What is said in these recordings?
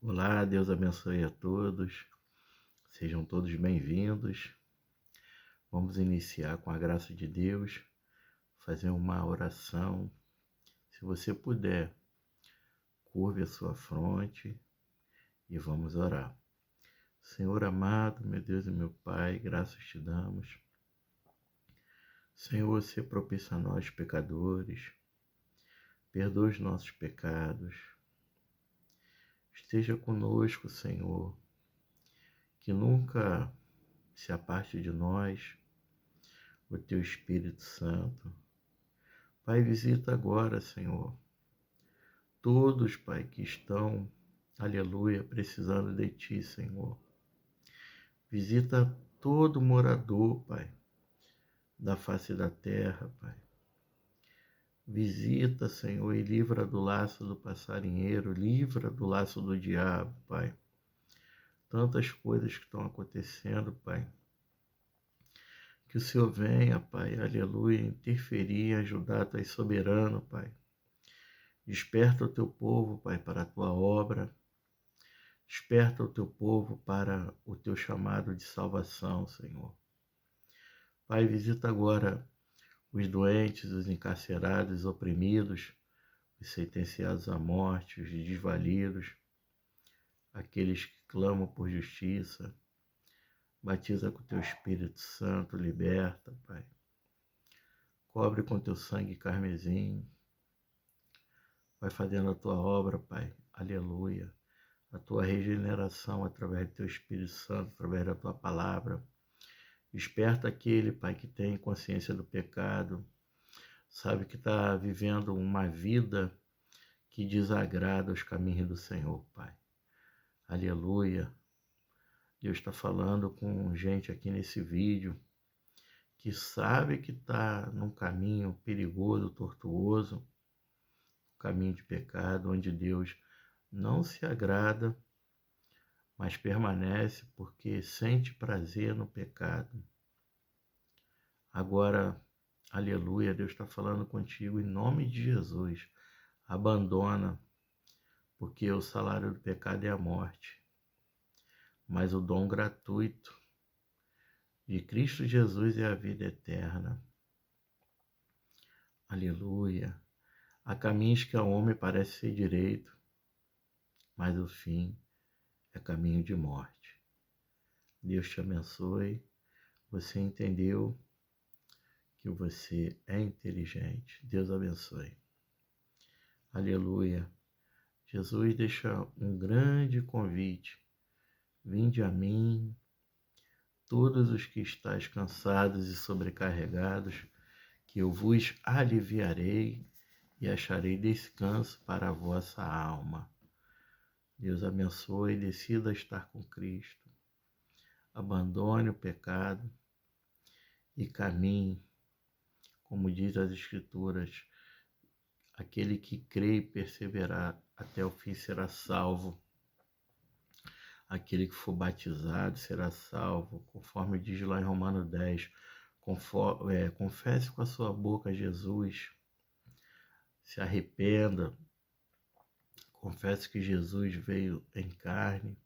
Olá, Deus abençoe a todos, sejam todos bem-vindos. Vamos iniciar com a graça de Deus, fazer uma oração. Se você puder, curve a sua fronte e vamos orar. Senhor amado, meu Deus e meu Pai, graças te damos. Senhor, se propício a nós, pecadores, perdoa os nossos pecados. Esteja conosco, Senhor, que nunca se aparte de nós o Teu Espírito Santo. Pai, visita agora, Senhor, todos, Pai, que estão, aleluia, precisando de Ti, Senhor. Visita todo morador, Pai, da face da terra, Pai. Visita, Senhor, e livra do laço do passarinheiro, livra do laço do diabo, Pai. Tantas coisas que estão acontecendo, Pai. Que o Senhor venha, Pai, aleluia, interferir e ajudar, Tu és soberano, Pai. Desperta o Teu povo, Pai, para a Tua obra. Desperta o Teu povo para o Teu chamado de salvação, Senhor. Pai, visita agora os doentes, os encarcerados, os oprimidos, os sentenciados à morte, os desvalidos, aqueles que clamam por justiça. Batiza com Teu Espírito Santo, liberta, Pai. Cobre com Teu sangue carmesim. Vai fazendo a Tua obra, Pai. Aleluia. A Tua regeneração através do Teu Espírito Santo, através da Tua palavra. Desperta aquele, Pai, que tem consciência do pecado, sabe que está vivendo uma vida que desagrada os caminhos do Senhor, Pai. Aleluia. Deus está falando com gente aqui nesse vídeo que sabe que está num caminho perigoso, tortuoso, caminho de pecado, onde Deus não se agrada, mas permanece porque sente prazer no pecado. Agora, aleluia, Deus está falando contigo em nome de Jesus. Abandona, porque o salário do pecado é a morte, mas o dom gratuito de Cristo Jesus é a vida eterna. Aleluia. Há caminhos que ao homem parece ser direito, mas o fim é caminho de morte. Deus te abençoe. Você entendeu que você é inteligente. Deus abençoe. Aleluia. Jesus deixa um grande convite. Vinde a mim, todos os que estáis cansados e sobrecarregados, que eu vos aliviarei e acharei descanso para a vossa alma. Deus abençoe e decida estar com Cristo. Abandone o pecado e caminhe, como diz as Escrituras, aquele que crê e perseverar até o fim será salvo. Aquele que for batizado será salvo, conforme diz lá em Romanos 10. Confesse com a sua boca Jesus, se arrependa, confesse que Jesus veio em carne,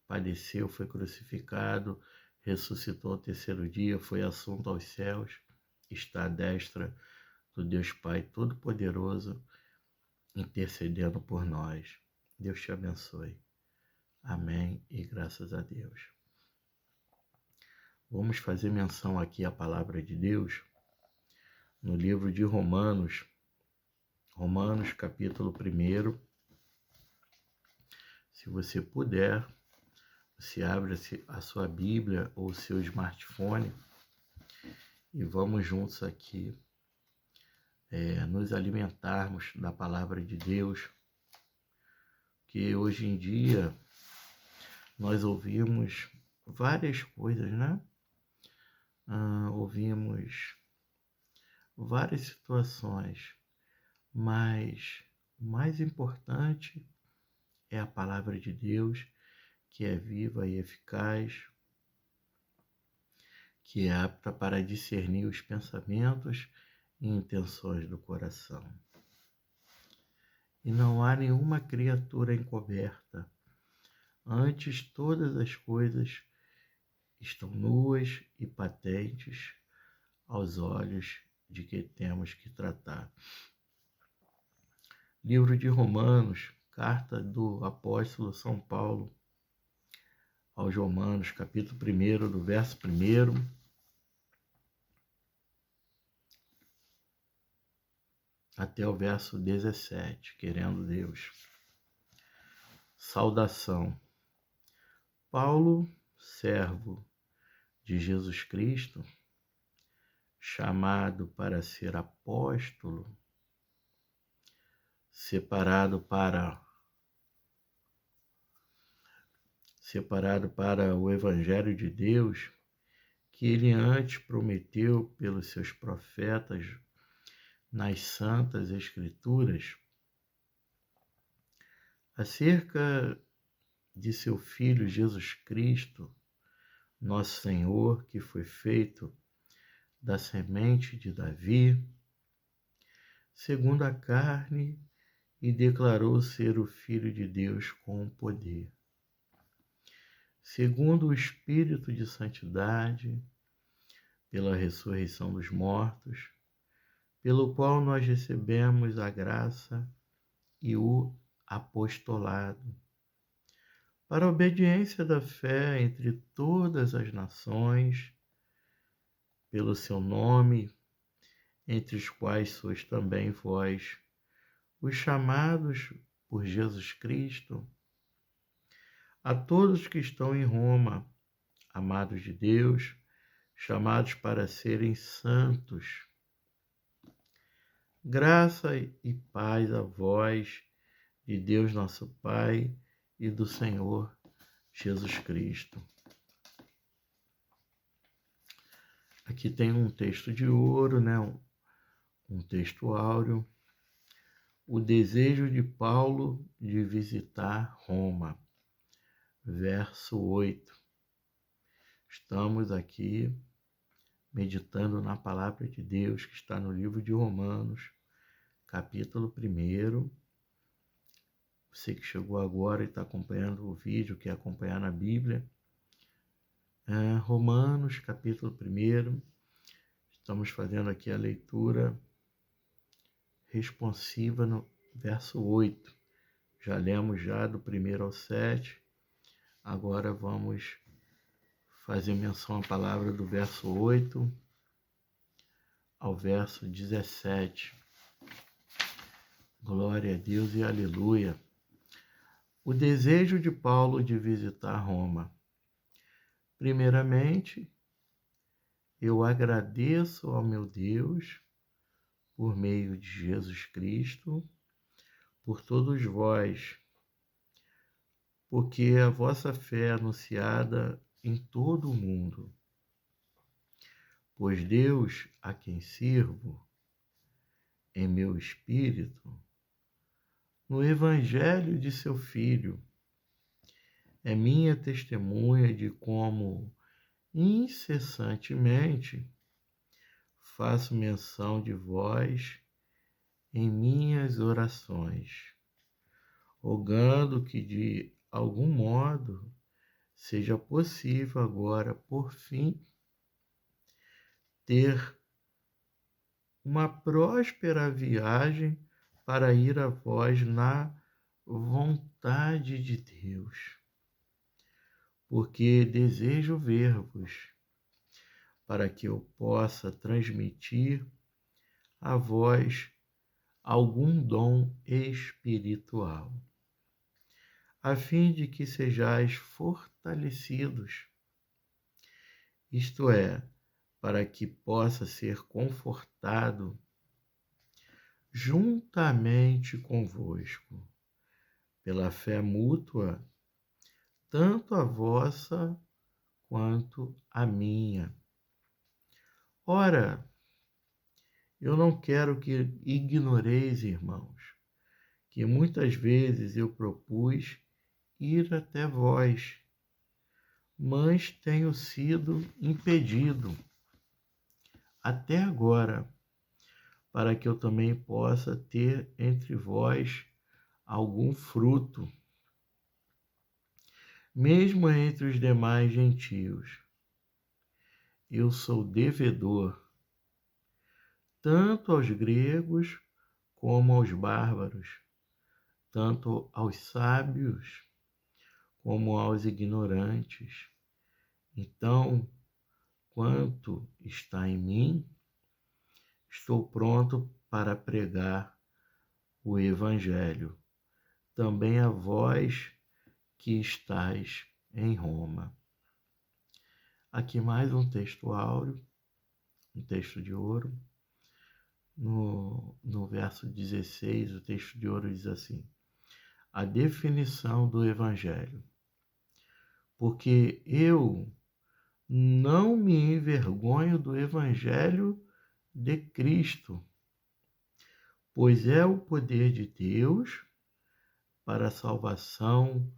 padeceu, foi crucificado, ressuscitou ao terceiro dia, foi assunto aos céus, está à destra do Deus Pai Todo-Poderoso, intercedendo por nós. Deus te abençoe. Amém e graças a Deus. Vamos fazer menção aqui à palavra de Deus no livro de Romanos, capítulo 1. Se você puder, você abre a sua Bíblia ou o seu smartphone e vamos juntos aqui nos alimentarmos da palavra de Deus, que hoje em dia nós ouvimos várias coisas, né? Ouvimos várias situações, mas o mais importante é a palavra de Deus, que é viva e eficaz, que é apta para discernir os pensamentos e intenções do coração. E não há nenhuma criatura encoberta Antes, todas as coisas estão nuas e patentes aos olhos de que temos que tratar. Livro de Romanos, carta do apóstolo São Paulo aos Romanos, capítulo 1, do verso 1 até o verso 17, querendo Deus. Saudação. Paulo, servo de Jesus Cristo, chamado para ser apóstolo, separado para o Evangelho de Deus, que ele antes prometeu pelos seus profetas nas Santas Escrituras, acerca de seu Filho Jesus Cristo, nosso Senhor, que foi feito da semente de Davi, segundo a carne, e declarou ser o Filho de Deus com poder, segundo o Espírito de santidade, pela ressurreição dos mortos, pelo qual nós recebemos a graça e o apostolado, para a obediência da fé entre todas as nações, pelo seu nome, entre os quais sois também vós, os chamados por Jesus Cristo, a todos que estão em Roma, amados de Deus, chamados para serem santos. Graça e paz a vós, de Deus nosso Pai e do Senhor Jesus Cristo. Aqui tem um texto de ouro, né? Um texto áureo. O desejo de Paulo de visitar Roma. Verso 8. Estamos aqui meditando na palavra de Deus que está no livro de Romanos, capítulo 1. Você que chegou agora e está acompanhando o vídeo, quer acompanhar na Bíblia. Romanos, capítulo 1. Estamos fazendo aqui a leitura responsiva no verso 8. Já lemos já do 1 ao 7. Agora vamos fazer menção à palavra do verso 8 ao verso 17. Glória a Deus e aleluia. O desejo de Paulo de visitar Roma. Primeiramente, eu agradeço ao meu Deus, por meio de Jesus Cristo, por todos vós, porque a vossa fé é anunciada em todo o mundo. Pois Deus, a quem sirvo, em meu espírito, no Evangelho de seu Filho, é minha testemunha de como incessantemente faço menção de vós em minhas orações, rogando que de algum modo seja possível agora, por fim, ter uma próspera viagem para ir a vós na vontade de Deus, porque desejo ver-vos, para que eu possa transmitir a vós algum dom espiritual, a fim de que sejais fortalecidos, isto é, para que possa ser confortado juntamente convosco, pela fé mútua, tanto a vossa quanto a minha. Ora, eu não quero que ignoreis, irmãos, que muitas vezes eu propus ir até vós, mas tenho sido impedido até agora, para que eu também possa ter entre vós algum fruto, mesmo entre os demais gentios. Eu sou devedor, tanto aos gregos como aos bárbaros, tanto aos sábios como aos ignorantes. Então, quanto está em mim, estou pronto para pregar o Evangelho, também a vós que estáis em Roma. Aqui mais um texto áureo, um texto de ouro. No verso 16, o texto de ouro diz assim: a definição do Evangelho. Porque eu não me envergonho do Evangelho de Cristo, pois é o poder de Deus para a salvação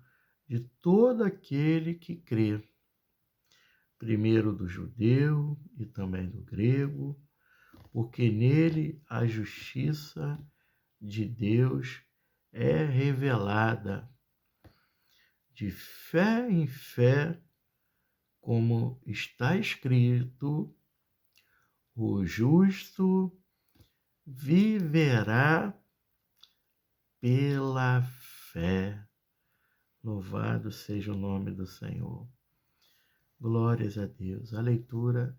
de todo aquele que crê, primeiro do judeu e também do grego, porque nele a justiça de Deus é revelada de fé em fé, como está escrito: o justo viverá pela fé. Louvado seja o nome do Senhor. Glórias a Deus. A leitura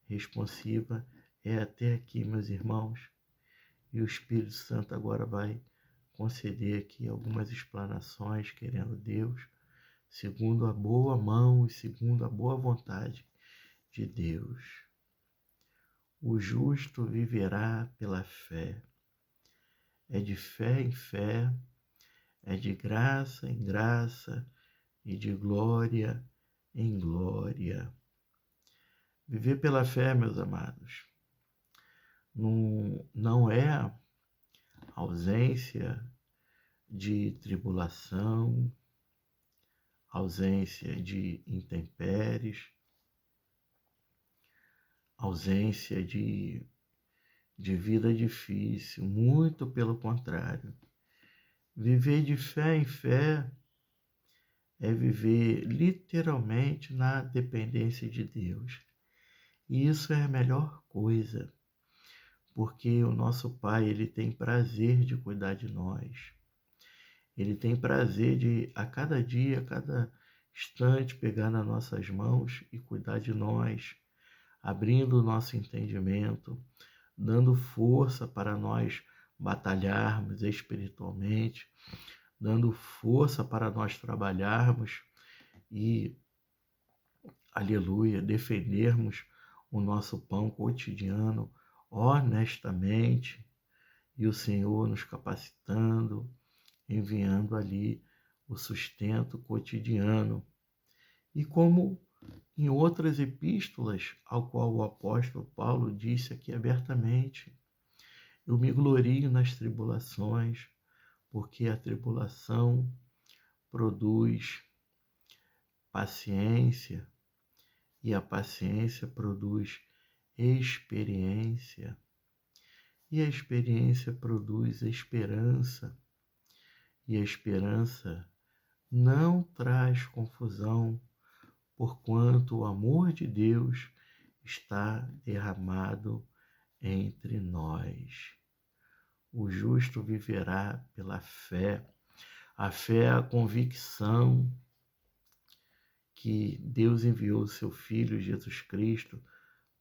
responsiva é até aqui, meus irmãos, e o Espírito Santo agora vai conceder aqui algumas explanações, querendo Deus, segundo a boa mão e segundo a boa vontade de Deus. O justo viverá pela fé. É de fé em fé, é de graça em graça e de glória em glória. Viver pela fé, meus amados, não é ausência de tribulação, ausência de intempéries, ausência de vida difícil, muito pelo contrário. Viver de fé em fé é viver literalmente na dependência de Deus. E isso é a melhor coisa, porque o nosso Pai, ele tem prazer de cuidar de nós. Ele tem prazer de, a cada dia, a cada instante, pegar nas nossas mãos e cuidar de nós, abrindo o nosso entendimento, dando força para nós batalharmos espiritualmente, dando força para nós trabalharmos e, aleluia, defendermos o nosso pão cotidiano honestamente, e o Senhor nos capacitando, enviando ali o sustento cotidiano. E como em outras epístolas, ao qual o apóstolo Paulo disse aqui abertamente: eu me glorio nas tribulações, porque a tribulação produz paciência, e a paciência produz experiência, e a experiência produz esperança, e a esperança não traz confusão, porquanto o amor de Deus está derramado entre nós. O justo viverá pela fé. A fé é a convicção que Deus enviou o seu Filho Jesus Cristo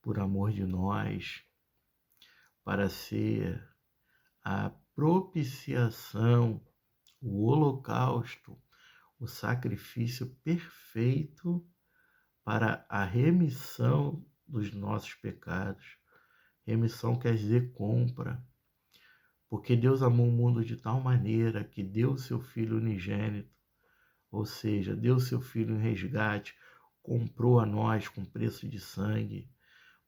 por amor de nós, para ser a propiciação, o holocausto, o sacrifício perfeito para a remissão dos nossos pecados. Remissão quer dizer compra, porque Deus amou o mundo de tal maneira que deu o seu Filho unigênito, ou seja, deu o seu Filho em resgate, comprou a nós com preço de sangue.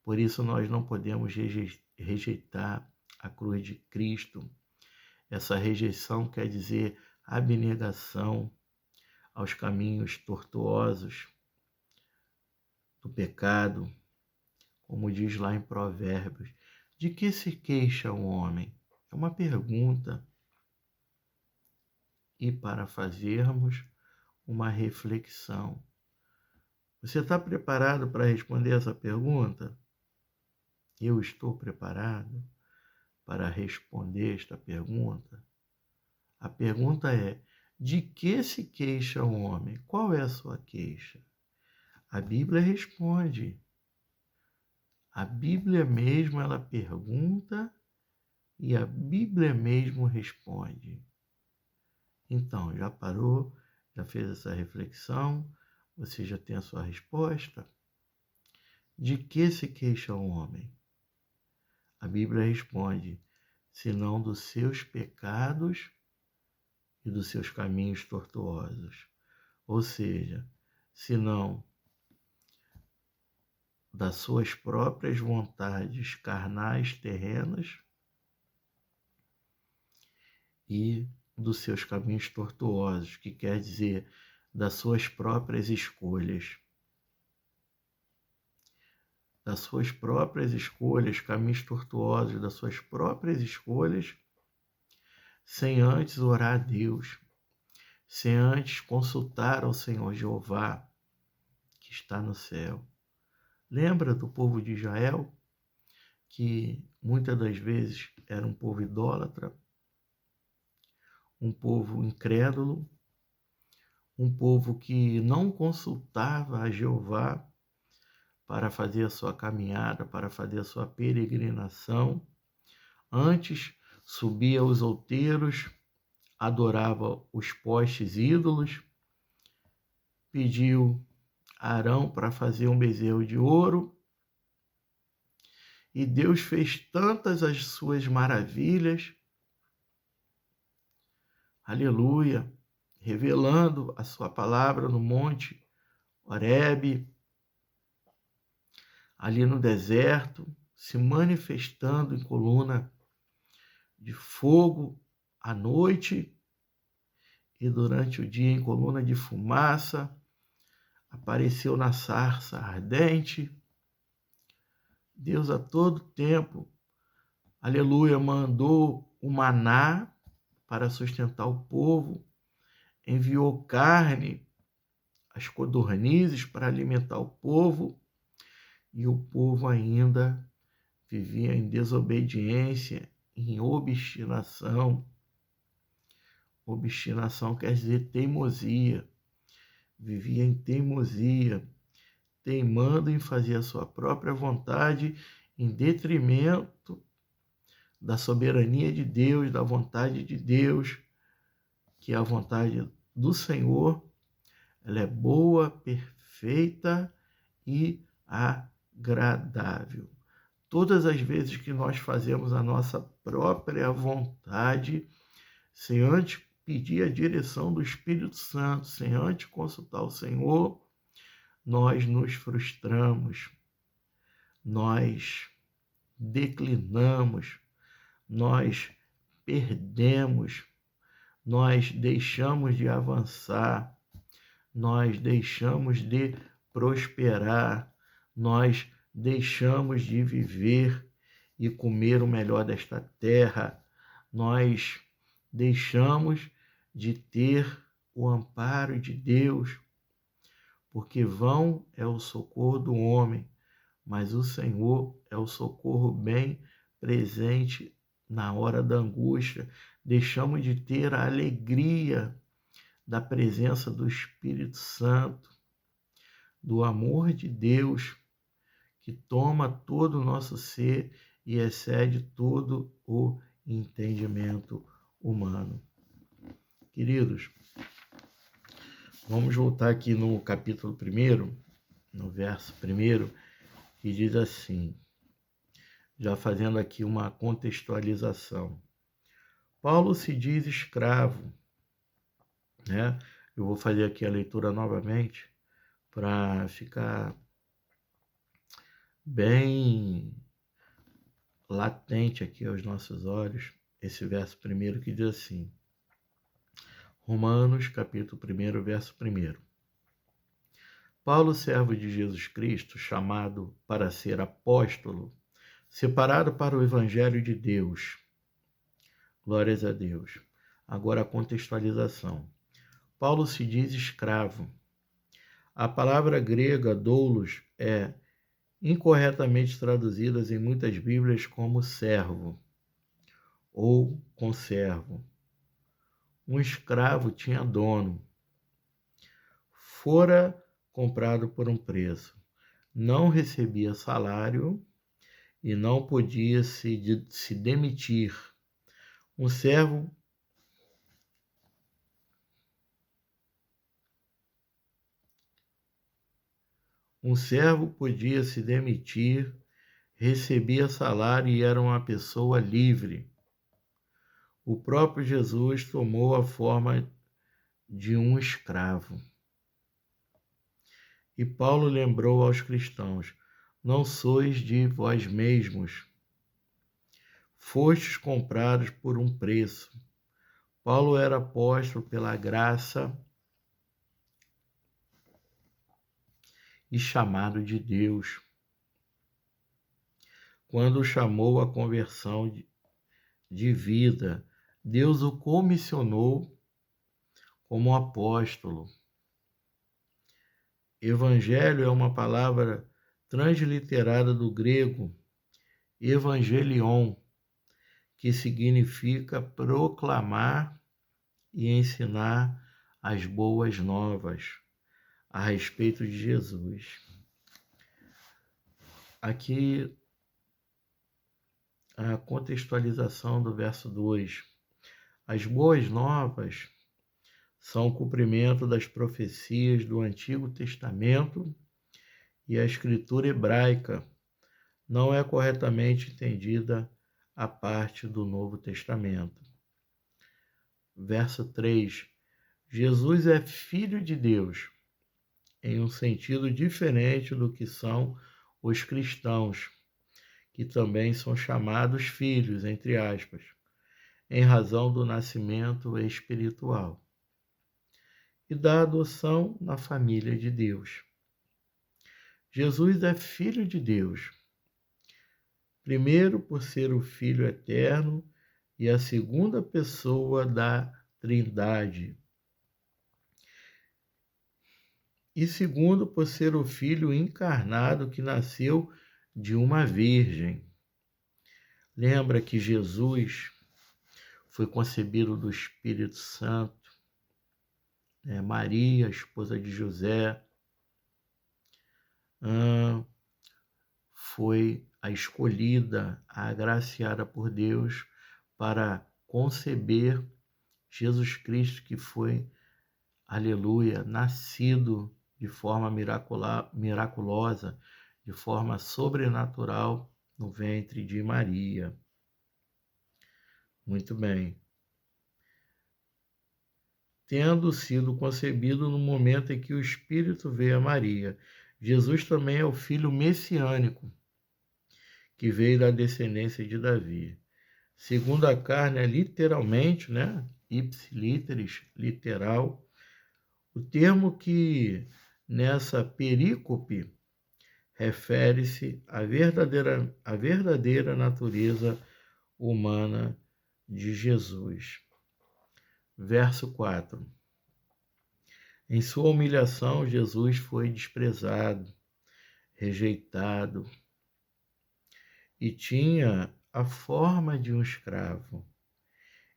Por isso nós não podemos rejeitar a cruz de Cristo. Essa rejeição quer dizer abnegação aos caminhos tortuosos do pecado, como diz lá em Provérbios. De que se queixa o homem? É uma pergunta. E para fazermos uma reflexão. Você está preparado para responder essa pergunta? Eu estou preparado para responder esta pergunta? A pergunta é: de que se queixa o homem? Qual é a sua queixa? A Bíblia responde. A Bíblia mesmo, ela pergunta e a Bíblia mesmo responde. Então, já parou? Já fez essa reflexão? Você já tem a sua resposta? De que se queixa o homem? A Bíblia responde: senão dos seus pecados e dos seus caminhos tortuosos. Ou seja, senão das suas próprias vontades carnais terrenas e dos seus caminhos tortuosos, que quer dizer das suas próprias escolhas. Das suas próprias escolhas, caminhos tortuosos, das suas próprias escolhas, sem antes orar a Deus, sem antes consultar ao Senhor Jeová, que está no céu. Lembra do povo de Israel, que muitas das vezes era um povo idólatra, um povo incrédulo, um povo que não consultava a Jeová para fazer a sua caminhada, para fazer a sua peregrinação. Antes, subia aos outeiros, adorava os postes ídolos, pediu a Arão para fazer um bezerro de ouro, e Deus fez tantas as suas maravilhas, aleluia, revelando a sua palavra no monte Horebe, ali no deserto, se manifestando em coluna de fogo à noite e durante o dia em coluna de fumaça, apareceu na sarça ardente. Deus a todo tempo, aleluia, mandou o maná para sustentar o povo, enviou carne, as codornizes para alimentar o povo, e o povo ainda vivia em desobediência, em obstinação. Obstinação quer dizer teimosia. Vivia em teimosia, teimando em fazer a sua própria vontade em detrimento da soberania de Deus, da vontade de Deus, que é a vontade do Senhor. Ela é boa, perfeita e agradável. Todas as vezes que nós fazemos a nossa própria vontade, sem antes pedir a direção do Espírito Santo, sem antes consultar o Senhor, nós nos frustramos, nós declinamos, nós perdemos, nós deixamos de avançar, nós deixamos de prosperar, nós deixamos de viver e comer o melhor desta terra, nós deixamos de ter o amparo de Deus, porque vão é o socorro do homem, mas o Senhor é o socorro bem presente na hora da angústia. Deixamos de ter a alegria da presença do Espírito Santo, do amor de Deus, que toma todo o nosso ser e excede todo o entendimento humano. Queridos, vamos voltar aqui no capítulo 1, no verso 1, que diz assim, já fazendo aqui uma contextualização. Paulo se diz escravo, né? Eu vou fazer aqui a leitura novamente para ficar bem latente aqui aos nossos olhos esse verso 1 que diz assim, Romanos capítulo 1, verso 1. Paulo, servo de Jesus Cristo, chamado para ser apóstolo, separado para o Evangelho de Deus. Glórias a Deus. Agora a contextualização. Paulo se diz escravo. A palavra grega doulos é incorretamente traduzida em muitas Bíblias como servo ou conservo. Um escravo tinha dono, fora comprado por um preço, não recebia salário e não podia se demitir. Um servo podia se demitir, recebia salário e era uma pessoa livre. O próprio Jesus tomou a forma de um escravo. E Paulo lembrou aos cristãos: não sois de vós mesmos, fostes comprados por um preço. Paulo era apóstolo pela graça e chamado de Deus, quando o chamou à conversão de vida. Deus o comissionou como apóstolo. Evangelho é uma palavra transliterada do grego evangelion, que significa proclamar e ensinar as boas novas a respeito de Jesus. Aqui a contextualização do verso 2. As boas novas são o cumprimento das profecias do Antigo Testamento e a escritura hebraica não é corretamente entendida a parte do Novo Testamento. Verso 3. Jesus é Filho de Deus, em um sentido diferente do que são os cristãos, que também são chamados filhos, entre aspas, em razão do nascimento espiritual e da adoção na família de Deus. Jesus é Filho de Deus, primeiro por ser o Filho eterno e a segunda pessoa da Trindade, e segundo por ser o Filho encarnado que nasceu de uma virgem. Lembra que Jesus foi concebido do Espírito Santo, Maria, esposa de José, foi a escolhida, a agraciada por Deus para conceber Jesus Cristo, que foi, aleluia, nascido de forma miraculosa, de forma sobrenatural no ventre de Maria. Muito bem. Tendo sido concebido no momento em que o Espírito veio a Maria. Jesus também é o Filho messiânico, que veio da descendência de Davi. Segundo a carne é literalmente, ipsiliteris, literal, o termo que nessa perícope refere-se à verdadeira natureza humana de Jesus. Verso 4. Em sua humilhação, Jesus foi desprezado, rejeitado e tinha a forma de um escravo.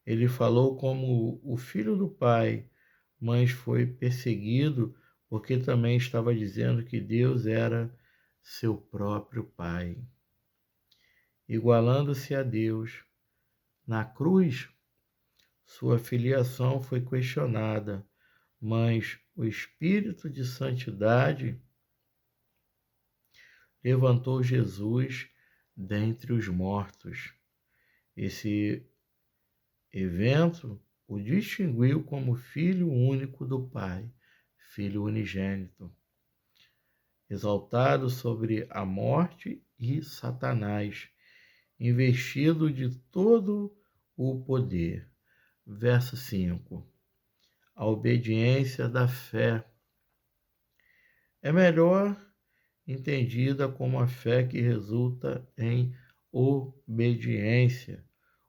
Ele falou como o filho do Pai, mas foi perseguido porque também estava dizendo que Deus era seu próprio Pai. Igualando-se a Deus, na cruz, sua filiação foi questionada, mas o Espírito de Santidade levantou Jesus dentre os mortos. Esse evento o distinguiu como filho único do Pai, filho unigênito, exaltado sobre a morte e Satanás, investido de todo o poder. Verso 5. A obediência da fé é melhor entendida como a fé que resulta em obediência.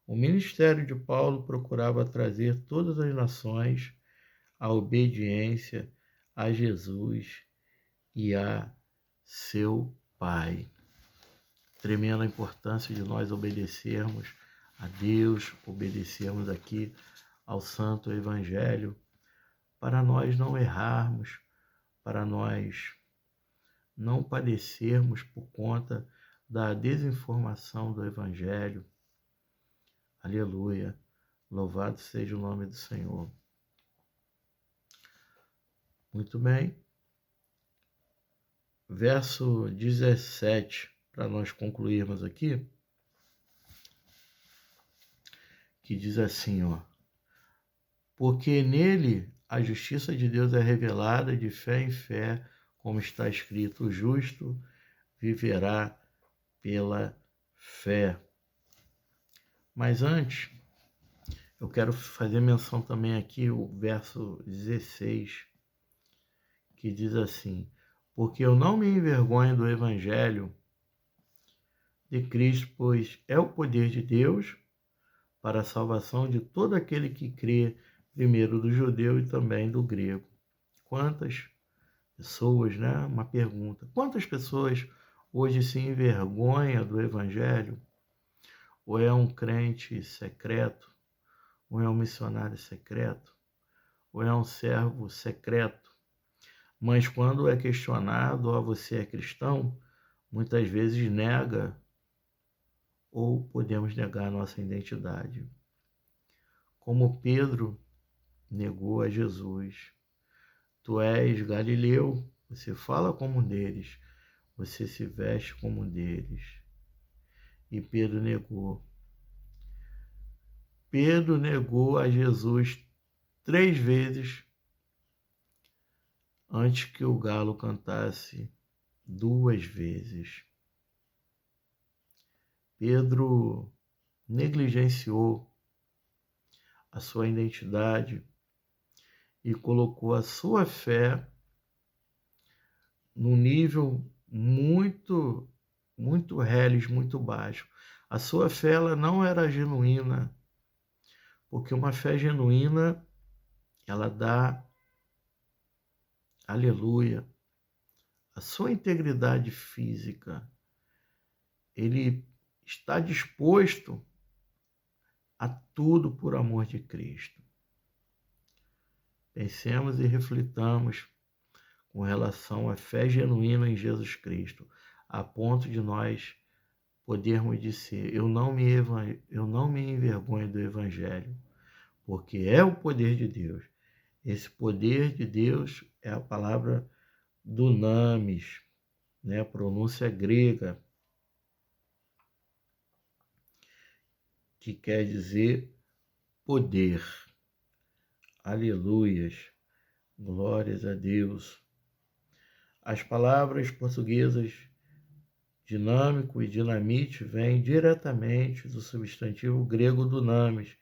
O ministério de Paulo procurava trazer todas as nações a obediência a Jesus e a seu Pai. Tremenda a importância de nós obedecermos a Deus, obedecermos aqui ao Santo Evangelho, para nós não errarmos, para nós não padecermos por conta da desinformação do Evangelho. Aleluia! Louvado seja o nome do Senhor. Muito bem. Verso 17, para nós concluirmos aqui, que diz assim, porque nele a justiça de Deus é revelada de fé em fé, como está escrito, o justo viverá pela fé. Mas antes, eu quero fazer menção também aqui o verso 16, que diz assim, porque eu não me envergonho do Evangelho de Cristo, pois é o poder de Deus para a salvação de todo aquele que crê, primeiro do judeu e também do grego. Quantas pessoas, né? Uma pergunta. Quantas pessoas hoje se envergonham do Evangelho? Ou é um crente secreto? Ou é um missionário secreto? Ou é um servo secreto? Mas quando é questionado, você é cristão, muitas vezes nega ou podemos negar a nossa identidade. Como Pedro negou a Jesus. Tu és Galileu, você fala como um deles, você se veste como um deles. E Pedro negou. Pedro negou a Jesus 3 vezes antes que o galo cantasse 2 vezes. Pedro negligenciou a sua identidade e colocou a sua fé num nível muito reles, muito baixo. A sua fé ela não era genuína, porque uma fé genuína, ela dá, aleluia, a sua integridade física. Ele está disposto a tudo por amor de Cristo. Pensemos e reflitamos com relação à fé genuína em Jesus Cristo, a ponto de nós podermos dizer, eu não me envergonho do Evangelho, porque é o poder de Deus. Esse poder de Deus é a palavra dunamis, né? A pronúncia grega, que quer dizer poder. Aleluias, glórias a Deus. As palavras portuguesas dinâmico e dinamite vêm diretamente do substantivo grego dunamis,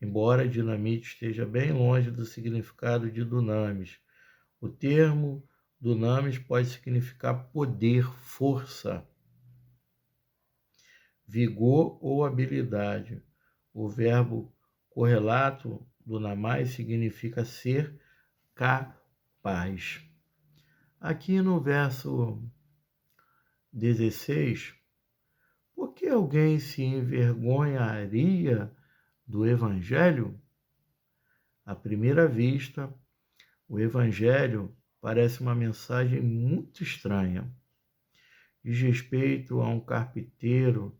embora dinamite esteja bem longe do significado de dunamis. O termo dunamis pode significar poder, força, vigor ou habilidade. O verbo correlato dunamai significa ser capaz. Aqui no verso 16, por que alguém se envergonharia do Evangelho? À primeira vista, o Evangelho parece uma mensagem muito estranha. Diz respeito a um carpinteiro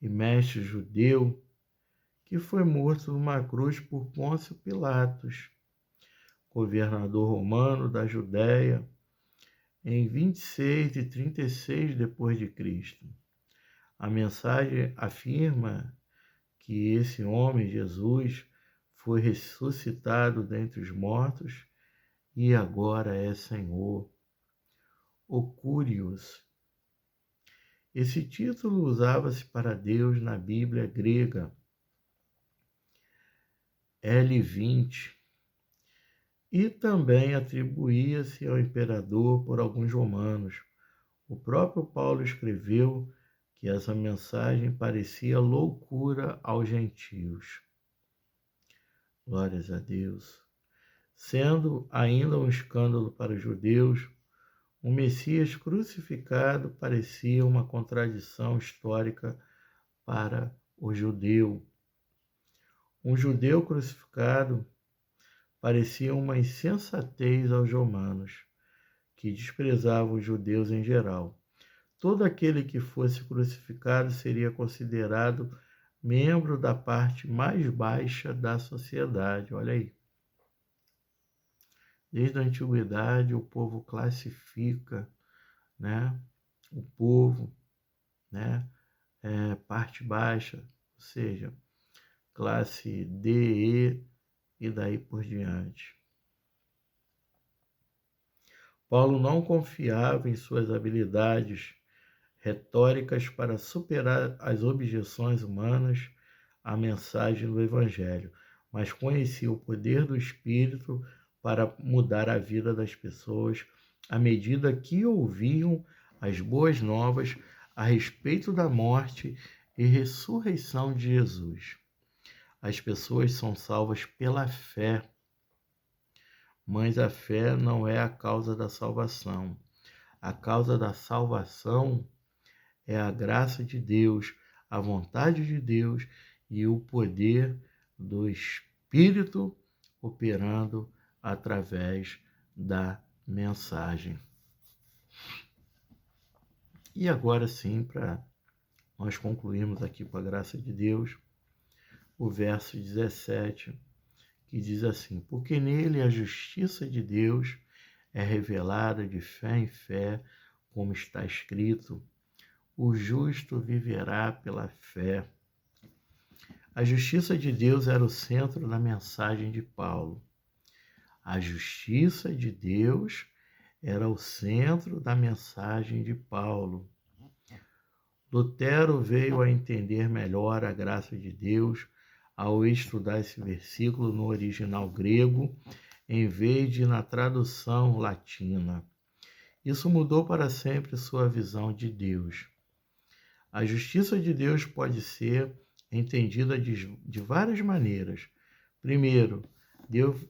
e mestre judeu que foi morto numa cruz por Pôncio Pilatos, governador romano da Judéia, em 26 e 36 depois de Cristo. A mensagem afirma que esse homem, Jesus, foi ressuscitado dentre os mortos e agora é Senhor. O Curios. Esse título usava-se para Deus na Bíblia grega L20 e também atribuía-se ao imperador por alguns romanos. O próprio Paulo escreveu que essa mensagem parecia loucura aos gentios. Glórias a Deus. Sendo ainda um escândalo para os judeus, o Messias crucificado parecia uma contradição histórica para o judeu. Um judeu crucificado parecia uma insensatez aos romanos, que desprezavam os judeus em geral. Todo aquele que fosse crucificado seria considerado membro da parte mais baixa da sociedade. Olha aí. Desde a antiguidade, o povo classifica, né, o povo, né, parte baixa, ou seja, classe D, E e daí por diante. Paulo não confiava em suas habilidades retóricas para superar as objeções humanas à mensagem do Evangelho, mas conhecia o poder do Espírito para mudar a vida das pessoas à medida que ouviam as boas novas a respeito da morte e ressurreição de Jesus. As pessoas são salvas pela fé, mas a fé não é a causa da salvação. A causa da salvação é a graça de Deus, a vontade de Deus e o poder do Espírito operando através da mensagem. E agora sim, para nós concluirmos aqui com a graça de Deus, o verso 17, que diz assim: porque nele a justiça de Deus é revelada de fé em fé, como está escrito, o justo viverá pela fé. A justiça de Deus era o centro da mensagem de Paulo. A justiça de Deus era o centro da mensagem de Paulo. Lutero veio a entender melhor a graça de Deus ao estudar esse versículo no original grego, em vez de na tradução latina. Isso mudou para sempre sua visão de Deus. A justiça de Deus pode ser entendida de várias maneiras. Primeiro,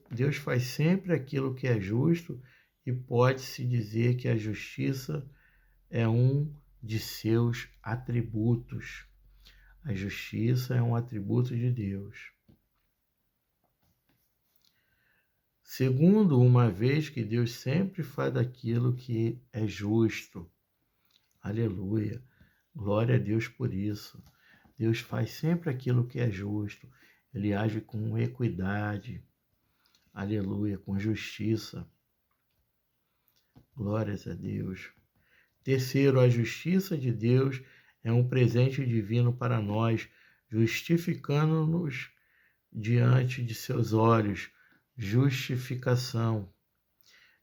Deus faz sempre aquilo que é justo e pode-se dizer que a justiça é um de seus atributos. A justiça é um atributo de Deus. Segundo, uma vez que Deus sempre faz aquilo que é justo. Aleluia. Glória a Deus por isso. Deus faz sempre aquilo que é justo. Ele age com equidade. Aleluia, com justiça. Glórias a Deus. Terceiro, a justiça de Deus é um presente divino para nós, justificando-nos diante de seus olhos. Justificação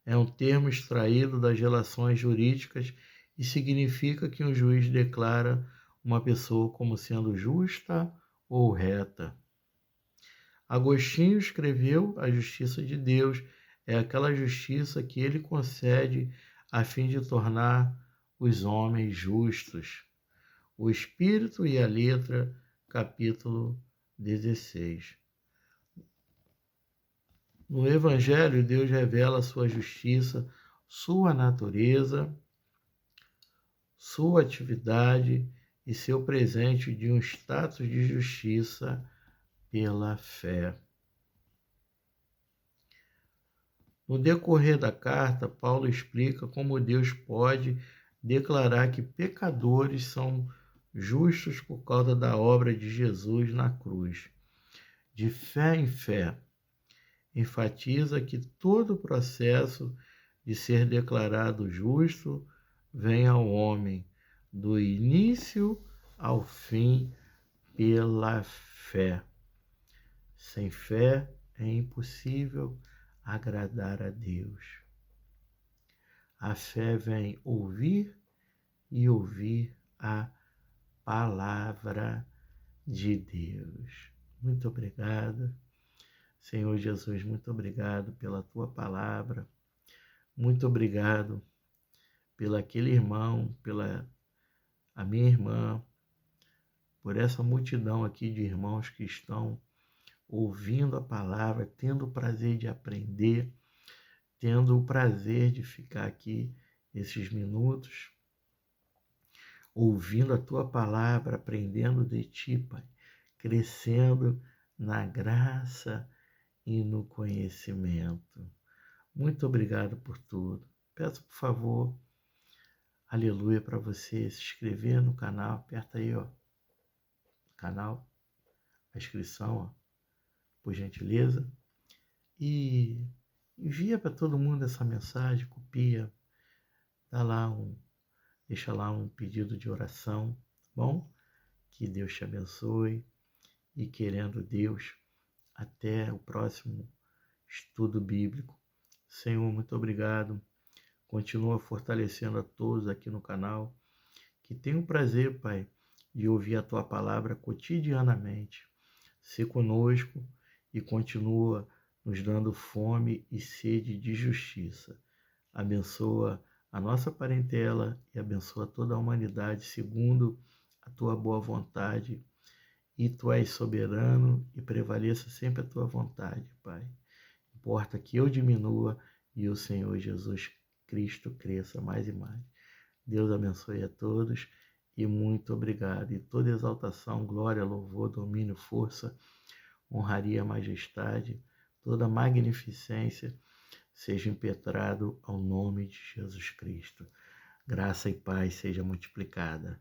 é um termo extraído das relações jurídicas e significa que um juiz declara uma pessoa como sendo justa ou reta. Agostinho escreveu: a justiça de Deus é aquela justiça que ele concede a fim de tornar os homens justos. O Espírito e a Letra, capítulo 16. No Evangelho, Deus revela sua justiça, sua natureza, sua atividade e seu presente de um status de justiça pela fé. No decorrer da carta, Paulo explica como Deus pode declarar que pecadores são justos por causa da obra de Jesus na cruz. De fé em fé, enfatiza que todo o processo de ser declarado justo vem ao homem, do início ao fim, pela fé. Sem fé é impossível agradar a Deus. A fé vem ouvir e ouvir a palavra de Deus. Muito obrigado, Senhor Jesus, muito obrigado pela tua palavra. Muito obrigado pelo aquele irmão, pela a minha irmã, por essa multidão aqui de irmãos que estão ouvindo a palavra, tendo o prazer de aprender, tendo o prazer de ficar aqui esses minutos, ouvindo a tua palavra, aprendendo de ti, Pai, crescendo na graça e no conhecimento. Muito obrigado por tudo. Peço, por favor, aleluia, para você se inscrever no canal. Aperta aí, ó, canal, a inscrição, ó, por gentileza. E envia para todo mundo essa mensagem, copia, deixa lá um pedido de oração, tá bom? Que Deus te abençoe e, querendo Deus, até o próximo estudo bíblico. Senhor, muito obrigado. Continua fortalecendo a todos aqui no canal, que tem o prazer, Pai, de ouvir a Tua palavra cotidianamente. Se conosco e continua nos dando fome e sede de justiça. Abençoa a nossa parentela e abençoa toda a humanidade segundo a Tua boa vontade. E Tu és soberano e prevaleça sempre a Tua vontade, Pai. Importa que eu diminua e o Senhor Jesus Cristo cresça mais e mais. Deus abençoe a todos e muito obrigado. E toda exaltação, glória, louvor, domínio, força, honraria, majestade, toda magnificência seja impetrado ao nome de Jesus Cristo. Graça e paz seja multiplicada.